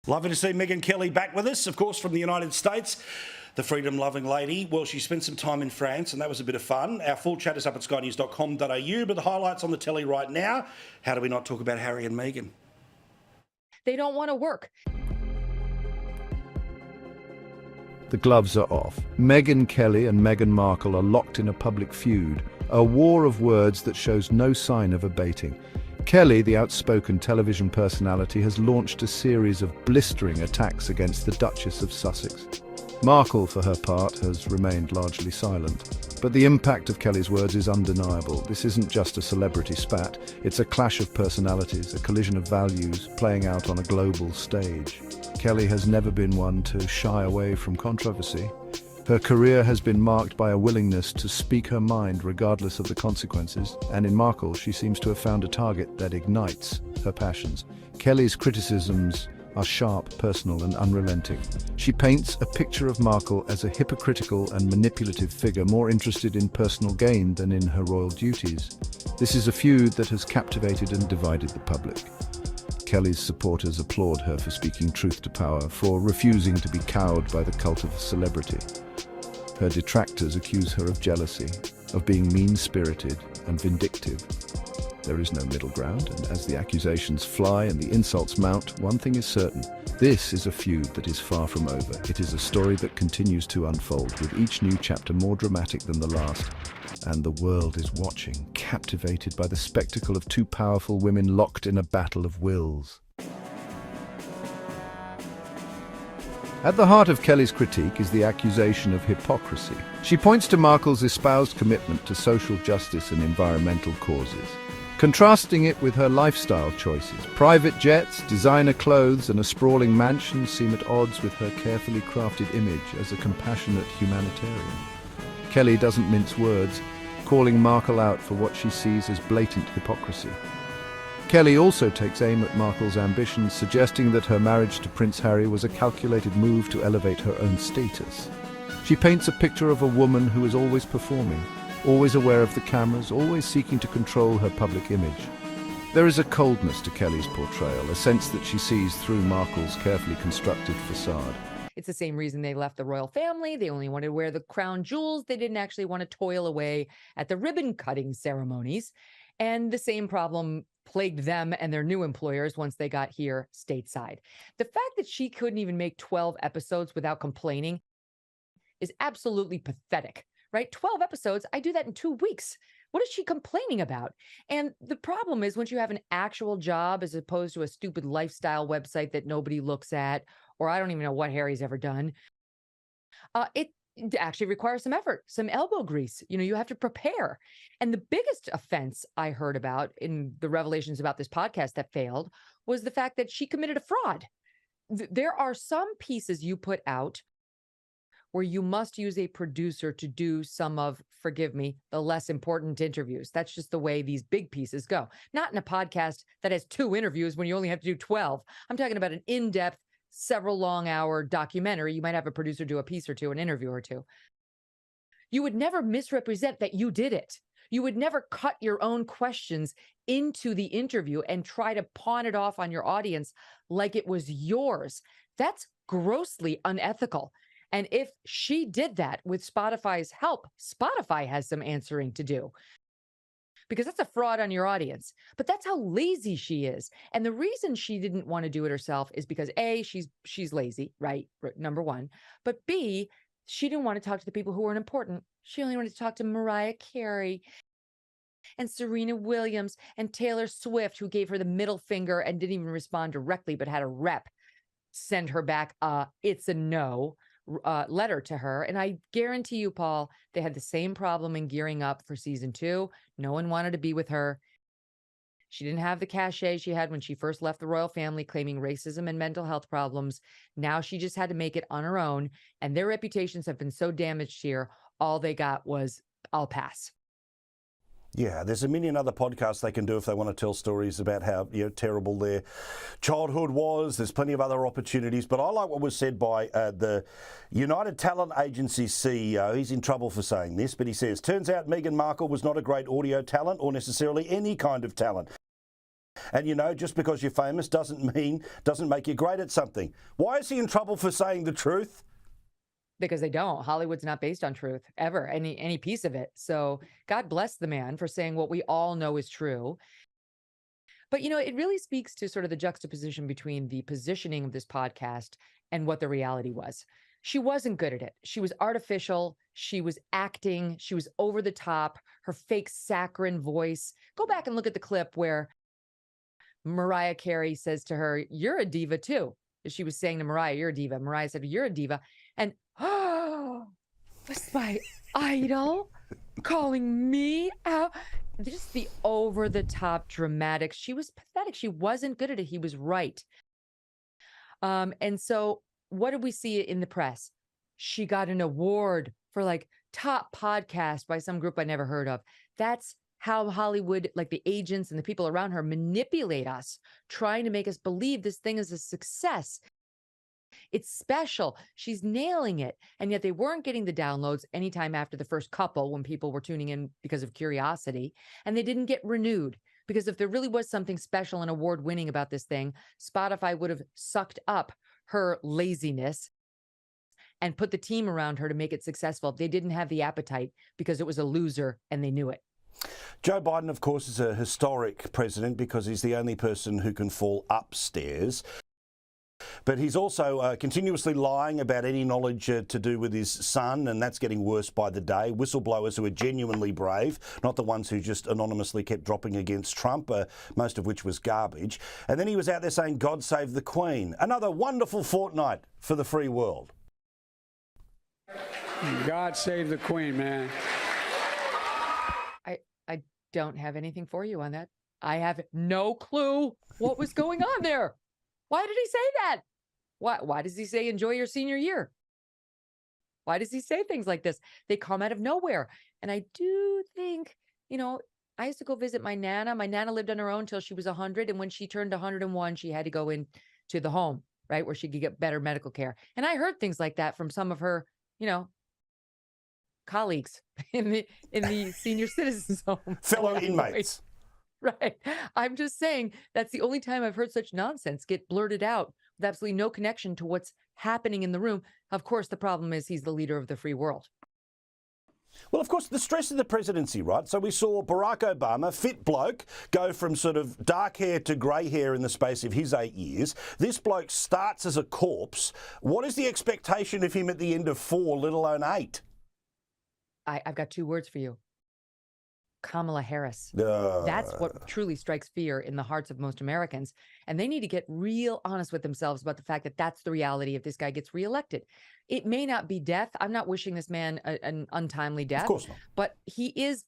Lovely to see Megyn Kelly back with us, of course, from the United States. The freedom-loving lady. Well, she spent some time in France, and that was a bit of fun. Our full chat is up at skynews.com.au, but the highlights on the telly right now. How do we not talk about Harry and Meghan? They don't want to work. The gloves are off. Megyn Kelly and Meghan Markle are locked in a public feud, a war of words that shows no sign of abating. Kelly, the outspoken television personality, has launched a series of blistering attacks against the Duchess of Sussex. Markle, for her part, has remained largely silent. But the impact of Kelly's words is undeniable. This isn't just a celebrity spat, it's a clash of personalities, a collision of values playing out on a global stage. Kelly has never been one to shy away from controversy. Her career has been marked by a willingness to speak her mind regardless of the consequences, and in Markle she seems to have found a target that ignites her passions. Kelly's criticisms are sharp, personal and unrelenting. She paints a picture of Markle as a hypocritical and manipulative figure, more interested in personal gain than in her royal duties. This is a feud that has captivated and divided the public. Kelly's supporters applaud her for speaking truth to power, for refusing to be cowed by the cult of celebrity. Her detractors accuse her of jealousy, of being mean-spirited and vindictive. There is no middle ground, and as the accusations fly and the insults mount, one thing is certain. This is a feud that is far from over. It is a story that continues to unfold, with each new chapter more dramatic than the last. And the world is watching, captivated by the spectacle of two powerful women locked in a battle of wills. At the heart of Kelly's critique is the accusation of hypocrisy. She points to Markle's espoused commitment to social justice and environmental causes, contrasting it with her lifestyle choices. Private jets, designer clothes, and a sprawling mansion seem at odds with her carefully crafted image as a compassionate humanitarian. Kelly doesn't mince words, calling Markle out for what she sees as blatant hypocrisy. Kelly also takes aim at Markle's ambitions, suggesting that her marriage to Prince Harry was a calculated move to elevate her own status. She paints a picture of a woman who is always performing, always aware of the cameras, always seeking to control her public image. There is a coldness to Kelly's portrayal, a sense that she sees through Markle's carefully constructed facade. It's the same reason they left the royal family. They only wanted to wear the crown jewels. They didn't actually want to toil away at the ribbon cutting ceremonies. And the same problem plagued them and their new employers once they got here stateside. The fact that she couldn't even make 12 episodes without complaining is absolutely pathetic, right? 12 episodes, I do that in 2 weeks. What is she complaining about? And the problem is once you have an actual job as opposed to a stupid lifestyle website that nobody looks at, or I don't even know what Harry's ever done, it actually requires some effort, some elbow grease. You have to prepare. And the biggest offense I heard about in the revelations about this podcast that failed was the fact that she committed a fraud. There are some pieces you put out where you must use a producer to do some of, forgive me, the less important interviews. That's just the way these big pieces go. Not in a podcast that has 2 interviews when you only have to do 12. I'm talking about an in-depth, several long-hour documentary. You might have a producer do a piece or two, an interview or two. You would never misrepresent that you did it. You would never cut your own questions into the interview and try to pawn it off on your audience like it was yours. That's grossly unethical. And if she did that with Spotify's help, Spotify has some answering to do, because that's a fraud on your audience. But that's how lazy she is. And the reason she didn't want to do it herself is because A, she's lazy, right? Number one. But B, she didn't want to talk to the people who weren't important. She only wanted to talk to Mariah Carey and Serena Williams and Taylor Swift, who gave her the middle finger and didn't even respond directly, but had a rep send her back it's a no letter to her. And I guarantee you, Paul, they had the same problem in gearing up for season 2. No one wanted to be with her. She didn't have the cachet she had when she first left the royal family, claiming racism and mental health problems. Now she just had to make it on her own. And their reputations have been so damaged here. All they got was, I'll pass. Yeah, there's a million other podcasts they can do if they want to tell stories about how terrible their childhood was. There's plenty of other opportunities. But I like what was said by the United Talent Agency's CEO. He's in trouble for saying this, but he says, turns out Meghan Markle was not a great audio talent or necessarily any kind of talent. And just because you're famous doesn't make you great at something. Why is he in trouble for saying the truth? Because they don't. Hollywood's not based on truth ever, any piece of it. So God bless the man for saying what we all know is true. But, it really speaks to sort of the juxtaposition between the positioning of this podcast and what the reality was. She wasn't good at it. She was artificial. She was acting. She was over the top. Her fake saccharine voice. Go back and look at the clip where Mariah Carey says to her, "You're a diva too." She was saying to Mariah, "You're a diva." Mariah said, "You're a diva." And, oh, was my idol calling me out? Just the over-the-top dramatic. She was pathetic. She wasn't good at it. He was right. And so what did we see in the press? She got an award for top podcast by some group I never heard of. That's how Hollywood, the agents and the people around her, manipulate us, trying to make us believe this thing is a success. It's special. She's nailing it. And yet they weren't getting the downloads anytime after the first couple when people were tuning in because of curiosity. And they didn't get renewed because if there really was something special and award winning about this thing, Spotify would have sucked up her laziness and put the team around her to make it successful. They didn't have the appetite because it was a loser and they knew it. Joe Biden, of course, is a historic president because he's the only person who can fall upstairs. But he's also continuously lying about any knowledge to do with his son, and that's getting worse by the day. Whistleblowers who are genuinely brave, not the ones who just anonymously kept dropping against Trump, most of which was garbage. And then he was out there saying, "God save the Queen." Another wonderful fortnight for the free world. God save the Queen, man. I don't have anything for you on that. I have no clue what was going on there. Why did he say that? Why does he say enjoy your senior year? Why does he say things like this? They come out of nowhere. And I do think, I used to go visit my Nana. My Nana lived on her own until she was 100. And when she turned 101, she had to go into the home, right, where she could get better medical care. And I heard things like that from some of her, colleagues in the senior citizens home. Fellow inmates. Right. I'm just saying that's the only time I've heard such nonsense get blurted out with absolutely no connection to what's happening in the room. Of course, the problem is he's the leader of the free world. Well, of course, the stress of the presidency, right? So we saw Barack Obama, fit bloke, go from sort of dark hair to grey hair in the space of his 8 years. This bloke starts as a corpse. What is the expectation of him at the end of 4, let alone 8? I've got 2 words for you. Kamala Harris. That's what truly strikes fear in the hearts of most Americans. And they need to get real honest with themselves about the fact that that's the reality if this guy gets reelected. It may not be death. I'm not wishing this man an untimely death. Of course not. But he is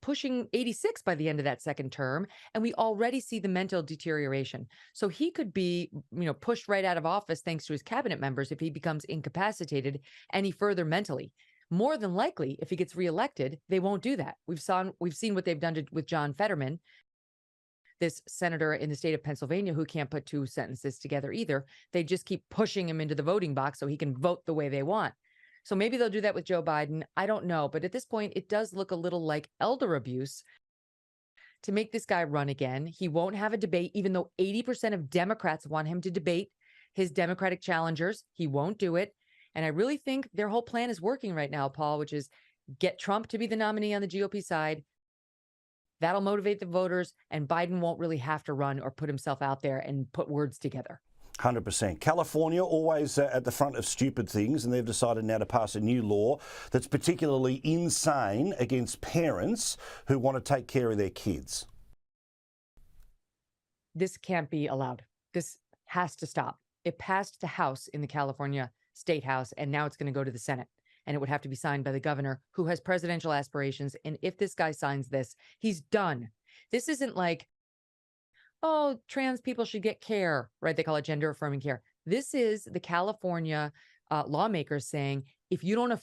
pushing 86 by the end of that second term. And we already see the mental deterioration. So he could be, pushed right out of office thanks to his cabinet members if he becomes incapacitated any further mentally. More than likely, if he gets reelected, they won't do that. We've seen what they've done with John Fetterman, this senator in the state of Pennsylvania who can't put 2 sentences together either. They just keep pushing him into the voting box so he can vote the way they want. So maybe they'll do that with Joe Biden. I don't know. But at this point, it does look a little like elder abuse to make this guy run again. He won't have a debate, even though 80% of Democrats want him to debate his Democratic challengers. He won't do it. And I really think their whole plan is working right now, Paul, which is get Trump to be the nominee on the GOP side. That'll motivate the voters, and Biden won't really have to run or put himself out there and put words together. 100%. California, always at the front of stupid things, and they've decided now to pass a new law that's particularly insane against parents who want to take care of their kids. This can't be allowed. This has to stop. It passed the House in the California State House, and now it's going to go to the Senate. And it would have to be signed by the governor who has presidential aspirations. And if this guy signs this, he's done. This isn't like, oh, trans people should get care, right? They call it gender affirming care. This is the California lawmakers saying, if you don't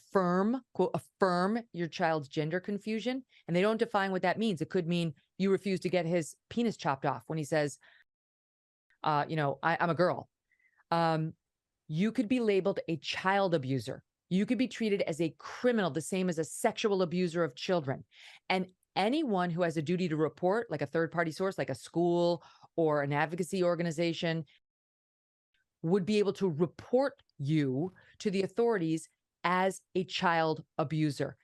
quote, affirm your child's gender confusion, and they don't define what that means. It could mean you refuse to get his penis chopped off when he says, I'm a girl. You could be labeled a child abuser. You could be treated as a criminal, the same as a sexual abuser of children. And anyone who has a duty to report, like a third-party source, like a school or an advocacy organization, would be able to report you to the authorities as a child abuser.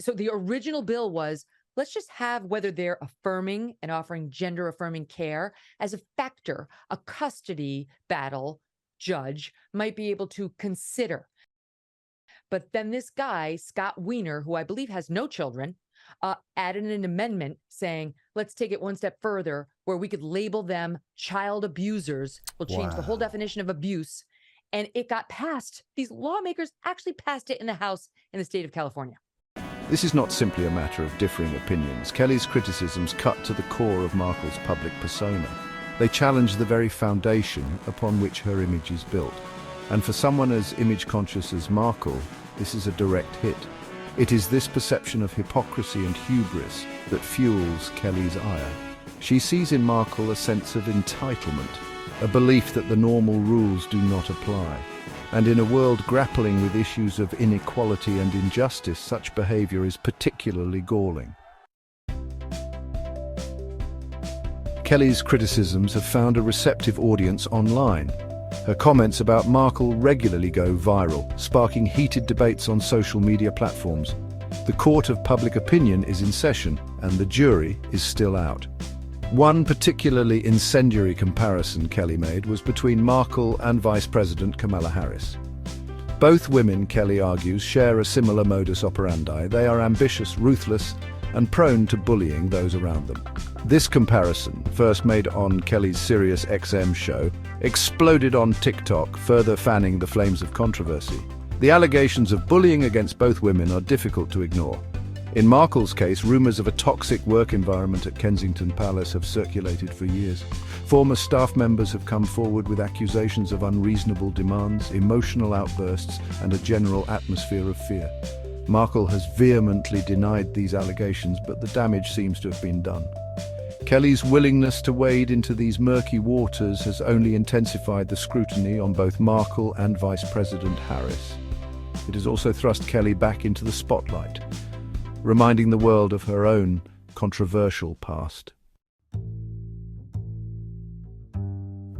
So the original bill was, let's just have whether they're affirming and offering gender affirming care as a factor, a custody battle judge might be able to consider. But then this guy, Scott Wiener, who I believe has no children, added an amendment saying, let's take it one step further where we could label them child abusers. We'll change the whole definition of abuse. And it got passed. These lawmakers actually passed it in the House in the state of California. This is not simply a matter of differing opinions. Kelly's criticisms cut to the core of Markle's public persona. They challenge the very foundation upon which her image is built. And for someone as image-conscious as Markle, this is a direct hit. It is this perception of hypocrisy and hubris that fuels Kelly's ire. She sees in Markle a sense of entitlement, a belief that the normal rules do not apply. And in a world grappling with issues of inequality and injustice, such behavior is particularly galling. Kelly's criticisms have found a receptive audience online. Her comments about Markle regularly go viral, sparking heated debates on social media platforms. The court of public opinion is in session, and the jury is still out. One particularly incendiary comparison Kelly made was between Markle and Vice President Kamala Harris. Both women, Kelly argues, share a similar modus operandi. They are ambitious, ruthless, and prone to bullying those around them. This comparison, first made on Kelly's Sirius XM show, exploded on TikTok, further fanning the flames of controversy. The allegations of bullying against both women are difficult to ignore. In Markle's case, rumors of a toxic work environment at Kensington Palace have circulated for years. Former staff members have come forward with accusations of unreasonable demands, emotional outbursts, and a general atmosphere of fear. Markle has vehemently denied these allegations, but the damage seems to have been done. Kelly's willingness to wade into these murky waters has only intensified the scrutiny on both Markle and Vice President Harris. It has also thrust Kelly back into the spotlight, reminding the world of her own controversial past.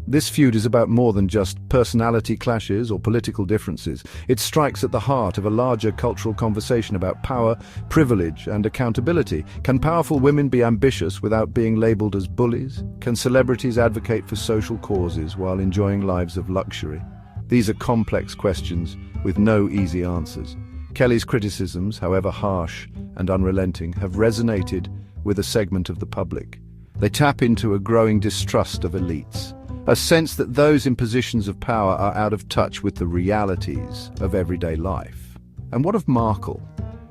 This feud is about more than just personality clashes or political differences. It strikes at the heart of a larger cultural conversation about power, privilege, and accountability. Can powerful women be ambitious without being labeled as bullies? Can celebrities advocate for social causes while enjoying lives of luxury? These are complex questions with no easy answers. Kelly's criticisms, however harsh and unrelenting, have resonated with a segment of the public. They tap into a growing distrust of elites, a sense that those in positions of power are out of touch with the realities of everyday life. And what of Markle?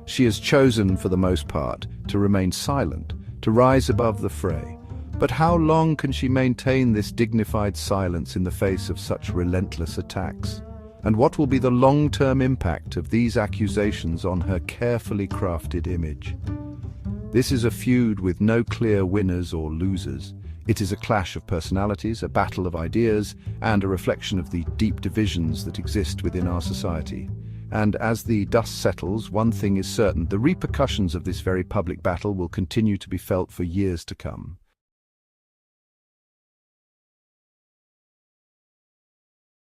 She has chosen, for the most part, to remain silent, to rise above the fray. But how long can she maintain this dignified silence in the face of such relentless attacks? And what will be the long-term impact of these accusations on her carefully crafted image? This is a feud with no clear winners or losers. It is a clash of personalities, a battle of ideas, and a reflection of the deep divisions that exist within our society. And as the dust settles, one thing is certain: the repercussions of this very public battle will continue to be felt for years to come.